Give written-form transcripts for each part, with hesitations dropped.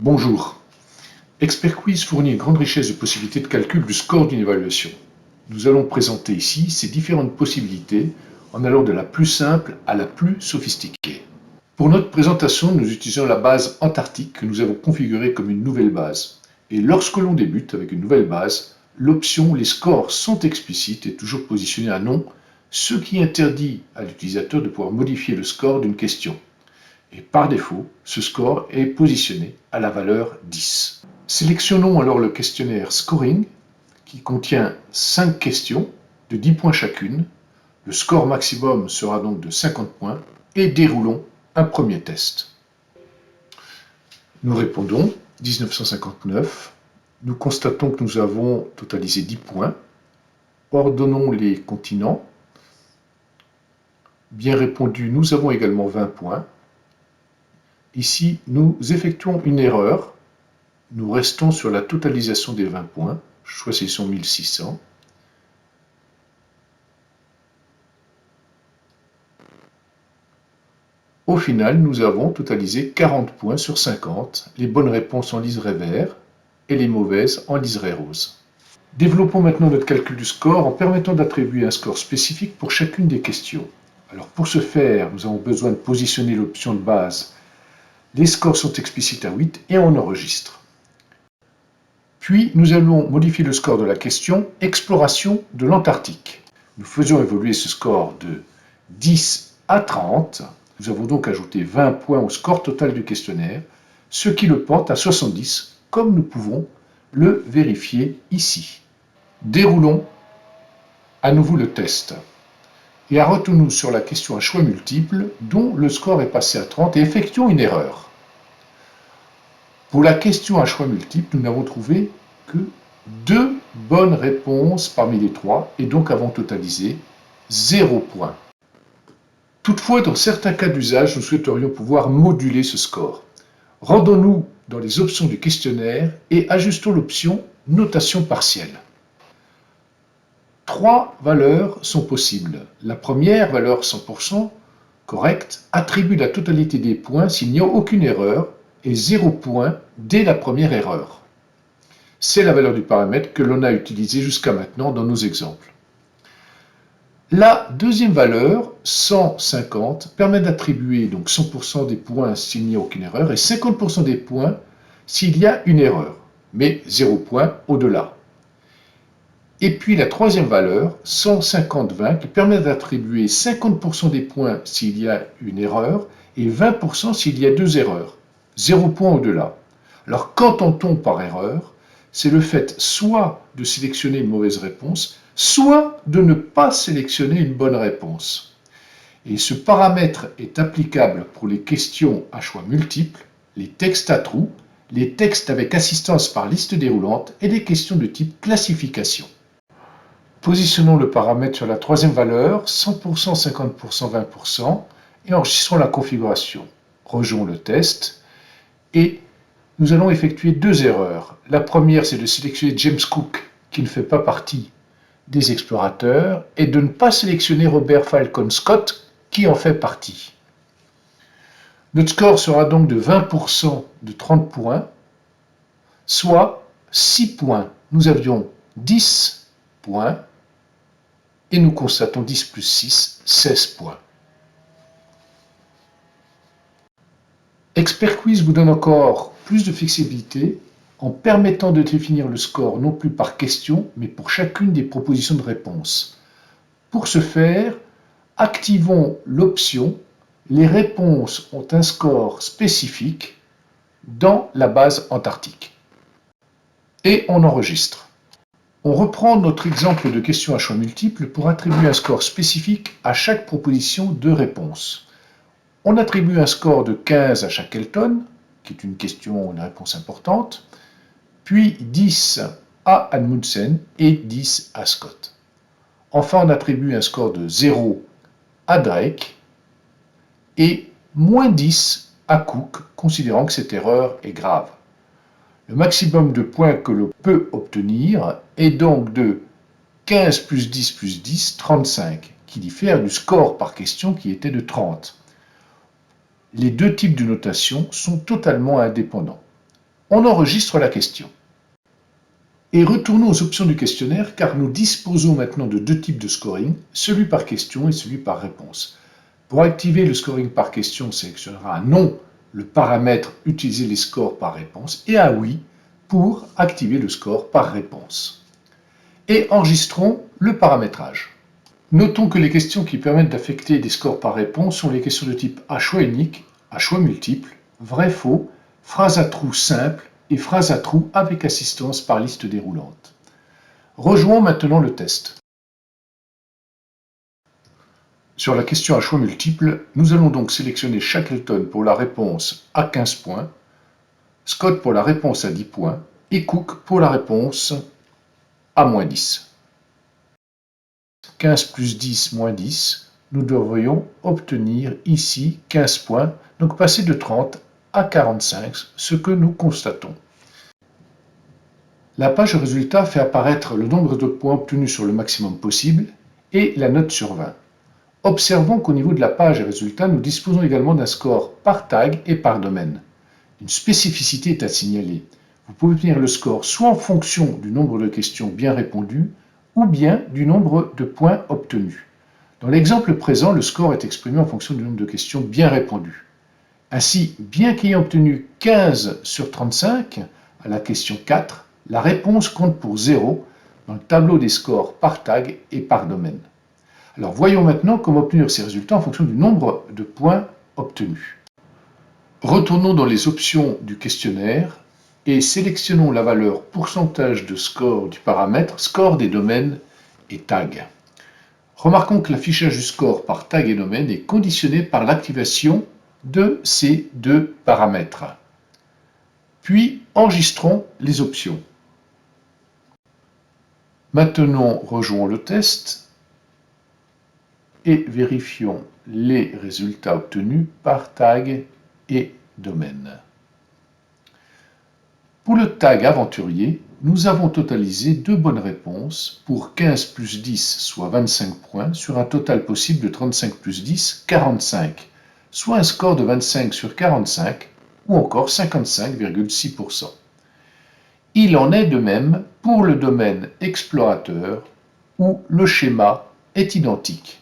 Bonjour. ExpertQuiz fournit une grande richesse de possibilités de calcul du score d'une évaluation. Nous allons présenter ici ces différentes possibilités en allant de la plus simple à la plus sophistiquée. Pour notre présentation, nous utilisons la base Antarctique que nous avons configurée comme une nouvelle base. Et lorsque l'on débute avec une nouvelle base, l'option Les scores sont explicites est toujours positionnée à non, ce qui interdit à l'utilisateur de pouvoir modifier le score d'une question. Et par défaut, ce score est positionné à la valeur 10. Sélectionnons alors le questionnaire Scoring, qui contient 5 questions de 10 points chacune. Le score maximum sera donc de 50 points et déroulons un premier test. Nous répondons 1959. Nous constatons que nous avons totalisé 10 points. Ordonnons les continents. Bien répondu, nous avons également 20 points. Ici, nous effectuons une erreur. Nous restons sur la totalisation des 20 points. Choisissons 1600. Au final, nous avons totalisé 40 points sur 50. Les bonnes réponses en liseré vert et les mauvaises en liseré rose. Développons maintenant notre calcul du score en permettant d'attribuer un score spécifique pour chacune des questions. Alors pour ce faire, nous avons besoin de positionner l'option de base. Les scores sont explicites à 8 et on enregistre. Puis, nous allons modifier le score de la question « Exploration de l'Antarctique ». Nous faisons évoluer ce score de 10 à 30. Nous avons donc ajouté 20 points au score total du questionnaire, ce qui le porte à 70, comme nous pouvons le vérifier ici. Déroulons à nouveau le test. Et arrêtons-nous sur la question à choix multiples, dont le score est passé à 30, et effectuons une erreur. Pour la question à choix multiples, nous n'avons trouvé que 2 bonnes réponses parmi les 3 et donc avons totalisé 0 points. Toutefois, dans certains cas d'usage, nous souhaiterions pouvoir moduler ce score. Rendons-nous dans les options du questionnaire et ajustons l'option Notation partielle. 3 valeurs sont possibles. La première, valeur 100%, correcte, attribue la totalité des points s'il n'y a aucune erreur et 0 points dès la première erreur. C'est la valeur du paramètre que l'on a utilisé jusqu'à maintenant dans nos exemples. La deuxième valeur, 150, permet d'attribuer donc 100% des points s'il n'y a aucune erreur et 50% des points s'il y a une erreur, mais 0 points au-delà. Et puis la troisième valeur, 150-20, qui permet d'attribuer 50% des points s'il y a une erreur et 20% s'il y a 2 erreurs. 0 point au-delà. Alors qu'entend-on par erreur? C'est le fait soit de sélectionner une mauvaise réponse, soit de ne pas sélectionner une bonne réponse. Et ce paramètre est applicable pour les questions à choix multiples, les textes à trous, les textes avec assistance par liste déroulante et les questions de type classification. Positionnons le paramètre sur la troisième valeur, 100%, 50%, 20%, et enregistrons la configuration. Rejouons le test, et nous allons effectuer 2 erreurs. La première, c'est de sélectionner James Cook, qui ne fait pas partie des explorateurs, et de ne pas sélectionner Robert Falcon Scott, qui en fait partie. Notre score sera donc de 20% de 30 points, soit 6 points. Nous avions 10 points, et nous constatons 10 plus 6, 16 points. ExpertQuiz vous donne encore plus de flexibilité en permettant de définir le score non plus par question, mais pour chacune des propositions de réponse. Pour ce faire, activons l'option « Les réponses ont un score spécifique » dans la base Antarctique. Et on enregistre. On reprend notre exemple de question à choix multiples pour attribuer un score spécifique à chaque proposition de réponse. On attribue un score de 15 à Shackleton, qui est une question, une réponse importante, puis 10 à Amundsen et 10 à Scott. Enfin, on attribue un score de 0 à Drake et moins 10 à Cook, considérant que cette erreur est grave. Le maximum de points que l'on peut obtenir est donc de 15 plus 10 plus 10, 35, qui diffère du score par question qui était de 30. Les deux types de notation sont totalement indépendants. On enregistre la question. Et retournons aux options du questionnaire car nous disposons maintenant de deux types de scoring, celui par question et celui par réponse. Pour activer le scoring par question, on sélectionnera un non, le paramètre utiliser les scores par réponse, et un oui pour activer le score par réponse. Et enregistrons le paramétrage. Notons que les questions qui permettent d'affecter des scores par réponse sont les questions de type à choix unique, à choix multiple, vrai-faux, phrase à trous simple et phrase à trous avec assistance par liste déroulante. Rejoignons maintenant le test. Sur la question à choix multiple, nous allons donc sélectionner Shackleton pour la réponse à 15 points, Scott pour la réponse à 10 points et Cook pour la réponse à moins 10. 15 plus 10 moins 10, nous devrions obtenir ici 15 points, donc passer de 30 à 45, ce que nous constatons. La page résultat fait apparaître le nombre de points obtenus sur le maximum possible et la note sur 20. Observons qu'au niveau de la page résultat, nous disposons également d'un score par tag et par domaine. Une spécificité est à signaler. Vous pouvez obtenir le score soit en fonction du nombre de questions bien répondues, ou bien du nombre de points obtenus. Dans l'exemple présent, le score est exprimé en fonction du nombre de questions bien répondues. Ainsi, bien qu'ayant obtenu 15 sur 35 à la question 4, la réponse compte pour 0 dans le tableau des scores par tag et par domaine. Alors voyons maintenant comment obtenir ces résultats en fonction du nombre de points obtenus. Retournons dans les options du questionnaire et sélectionnons la valeur pourcentage de score du paramètre score des domaines et tag. Remarquons que l'affichage du score par tag et domaine est conditionné par l'activation de ces deux paramètres. Puis enregistrons les options. Maintenant, rejoignons le test et vérifions les résultats obtenus par tag et domaine. Pour le tag aventurier, nous avons totalisé 2 bonnes réponses pour 15 plus 10, soit 25 points, sur un total possible de 35 plus 10, 45, soit un score de 25 sur 45, ou encore 55,6%. Il en est de même pour le domaine explorateur, où le schéma est identique.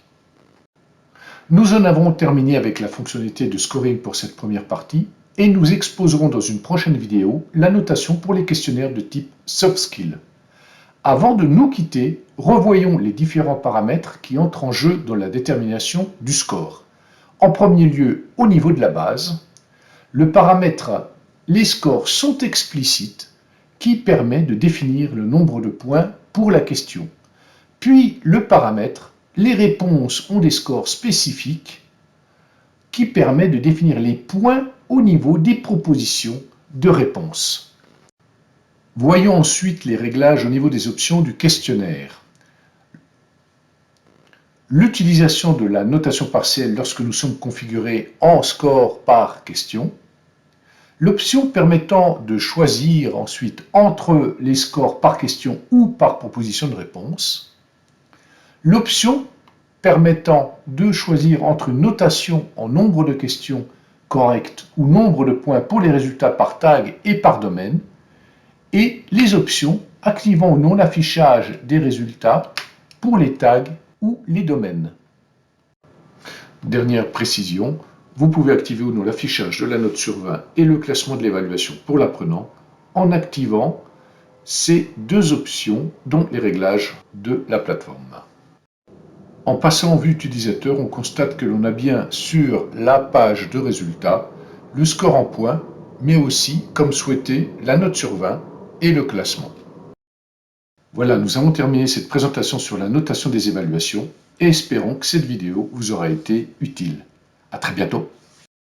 Nous en avons terminé avec la fonctionnalité de scoring pour cette première partie et nous exposerons dans une prochaine vidéo la notation pour les questionnaires de type Soft Skill. Avant de nous quitter, revoyons les différents paramètres qui entrent en jeu dans la détermination du score. En premier lieu, au niveau de la base, le paramètre « Les scores sont explicites » qui permet de définir le nombre de points pour la question. Puis le paramètre les réponses ont des scores spécifiques qui permet de définir les points au niveau des propositions de réponse. Voyons ensuite les réglages au niveau des options du questionnaire. L'utilisation de la notation partielle lorsque nous sommes configurés en score par question. L'option permettant de choisir ensuite entre les scores par question ou par proposition de réponse. L'option permettant de choisir entre une notation en nombre de questions correctes ou nombre de points pour les résultats par tag et par domaine, et les options activant ou non l'affichage des résultats pour les tags ou les domaines. Dernière précision, vous pouvez activer ou non l'affichage de la note sur 20 et le classement de l'évaluation pour l'apprenant en activant ces deux options dont les réglages de la plateforme. En passant en vue utilisateur, on constate que l'on a bien sur la page de résultats le score en points, mais aussi, comme souhaité, la note sur 20 et le classement. Voilà, nous avons terminé cette présentation sur la notation des évaluations et espérons que cette vidéo vous aura été utile. À très bientôt.